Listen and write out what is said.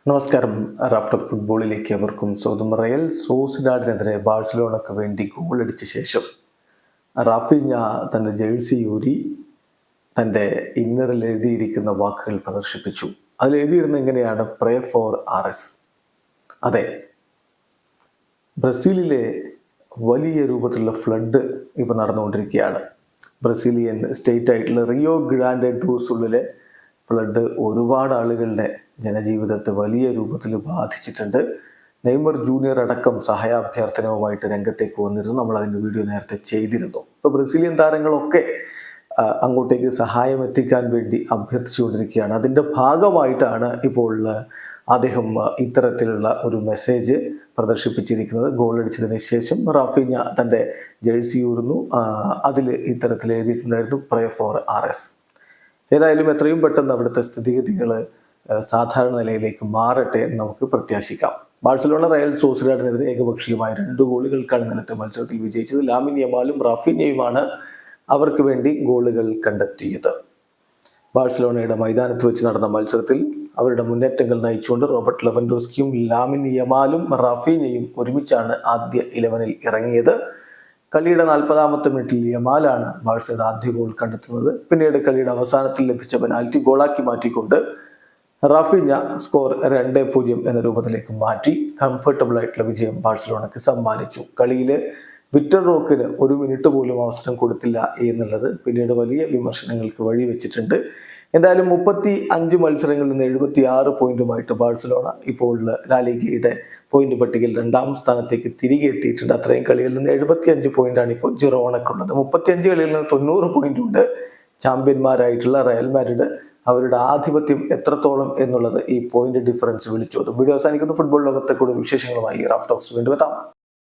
നമസ്കാരം. റാഫ്റ്റർ ഫുട്ബോളിലേക്ക് അവർക്കും സ്വന്തം. റയൽ സോസിഡാഡിനെതിരെ ബാഴ്സലോണയ്ക്ക് വേണ്ടി ഗോളടിച്ച ശേഷം റാഫിഞ്ഞ തൻ്റെ ജേഴ്സി ഊരി തൻ്റെ ഇന്നറിൽ എഴുതിയിരിക്കുന്ന വാക്കുകൾ പ്രദർശിപ്പിച്ചു. അതിൽ എഴുതിയിരുന്ന എങ്ങനെയാണ്? Pray for RS. അതെ, ബ്രസീലിലെ വലിയ രൂപത്തിലുള്ള ഫ്ലഡ് ഇപ്പോൾ നടന്നുകൊണ്ടിരിക്കുകയാണ്. ബ്രസീലിയൻ സ്റ്റേറ്റ് ആയിട്ടുള്ള റിയോ ഗ്രാൻഡെ ഡു സുള്ളിലെ ഫ്ലഡ് ഒരുപാട് ആളുകളുടെ ജനജീവിതത്തെ വലിയ രൂപത്തിൽ ബാധിച്ചിട്ടുണ്ട്. നെയ്മർ ജൂനിയർ അടക്കം സഹായാഭ്യർത്ഥനവുമായിട്ട് രംഗത്തേക്ക് വന്നിരുന്നു. നമ്മൾ അതിൻ്റെ വീഡിയോ നേരത്തെ ചെയ്തിരുന്നു. ഇപ്പോൾ ബ്രസീലിയൻ താരങ്ങളൊക്കെ അങ്ങോട്ടേക്ക് സഹായം എത്തിക്കാൻ വേണ്ടി അഭ്യർത്ഥിച്ചുകൊണ്ടിരിക്കുകയാണ്. അതിൻ്റെ ഭാഗമായിട്ടാണ് ഇപ്പോൾ അദ്ദേഹം ഇത്തരത്തിലുള്ള ഒരു മെസ്സേജ് പ്രദർശിപ്പിച്ചിരിക്കുന്നത്. ഗോളടിച്ചതിന് ശേഷം റാഫിഞ്ഞ തൻ്റെ ജേഴ്സി ഊരുന്നു. അതിൽ ഇത്തരത്തിൽ എഴുതിയിട്ടുണ്ടായിരുന്നു പ്രേ ഫോർ RS. ഏതായാലും എത്രയും പെട്ടെന്ന് അവിടുത്തെ സ്ഥിതിഗതികൾ സാധാരണ നിലയിലേക്ക് മാറട്ടെ എന്ന് നമുക്ക് പ്രത്യാശിക്കാം. ബാഴ്സലോണ റയൽ സോസിഡാഡിനെതിരെ ഏകപക്ഷീയമായ 2 ഗോളുകൾക്കാണ് ഇന്നലത്തെ മത്സരത്തിൽ വിജയിച്ചത്. ലാമിൻ യമാലും റാഫിഞ്ഞയുമാണ് അവർക്ക് വേണ്ടി ഗോളുകൾ കണ്ടെത്തിയത്. ബാഴ്സലോണയുടെ മൈതാനത്ത് വെച്ച് നടന്ന മത്സരത്തിൽ അവരുടെ മുന്നേറ്റങ്ങൾ നയിച്ചുകൊണ്ട് റോബർട്ട് ലെവൻഡോസ്കിയും ലാമിൻ യമാലും റാഫിഞ്ഞയും ഒരുമിച്ചാണ് ആദ്യ 11-ൽ ഇറങ്ങിയത്. കളിയുടെ 40-ാമത്തെ മിനിറ്റിൽ യമാലാണ് ബാഴ്സയുടെ ആദ്യ ഗോൾ കണ്ടെത്തുന്നത്. പിന്നീട് കളിയുടെ അവസാനത്തിൽ ലഭിച്ച പെനാൽറ്റി ഗോളാക്കി മാറ്റിക്കൊണ്ട് റാഫിഞ്ഞ സ്കോർ 2-0 എന്ന രൂപത്തിലേക്ക് മാറ്റി കംഫർട്ടബിൾ ആയിട്ടുള്ള വിജയം ബാഴ്സലോണയ്ക്ക് സമ്മാനിച്ചു. കളിയിൽ വിക്ടർ റോക്കിന് 1 മിനിറ്റ് പോലും അവസരം കൊടുത്തില്ല എന്നുള്ളത് പിന്നീട് വലിയ വിമർശനങ്ങൾക്ക് വഴിവെച്ചിട്ടുണ്ട്. എന്തായാലും 35 മത്സരങ്ങളിൽ നിന്ന് 76 പോയിന്റുമായിട്ട് ബാഴ്സലോണ ഇപ്പോൾ ലാലിഗയുടെ പോയിന്റ് പട്ടികയിൽ 2-ാം സ്ഥാനത്തേക്ക് തിരികെ എത്തിയിട്ടുണ്ട്. അത്രയും കളികളിൽ നിന്ന് 75 പോയിന്റാണ് ഇപ്പോൾ ജിറോണക്കുള്ളത്. 35 കളികളിൽ നിന്ന് 90 പോയിന്റ് ഉണ്ട്. ചാമ്പ്യന്മാരായിട്ടുള്ള റയൽ മാഡ്രിഡ് അവരുടെ ആധിപത്യം എത്രത്തോളം എന്നുള്ളത് ഈ പോയിന്റ് ഡിഫറൻസ് വിളിച്ചോതും. വീഡിയോ അവസാനിക്കുന്ന ഫുട്ബോൾ ലോകത്തെ കൂടുതൽ വിശേഷങ്ങളുമായി റാഫ് ടോക്സ് വീണ്ടും എത്താം.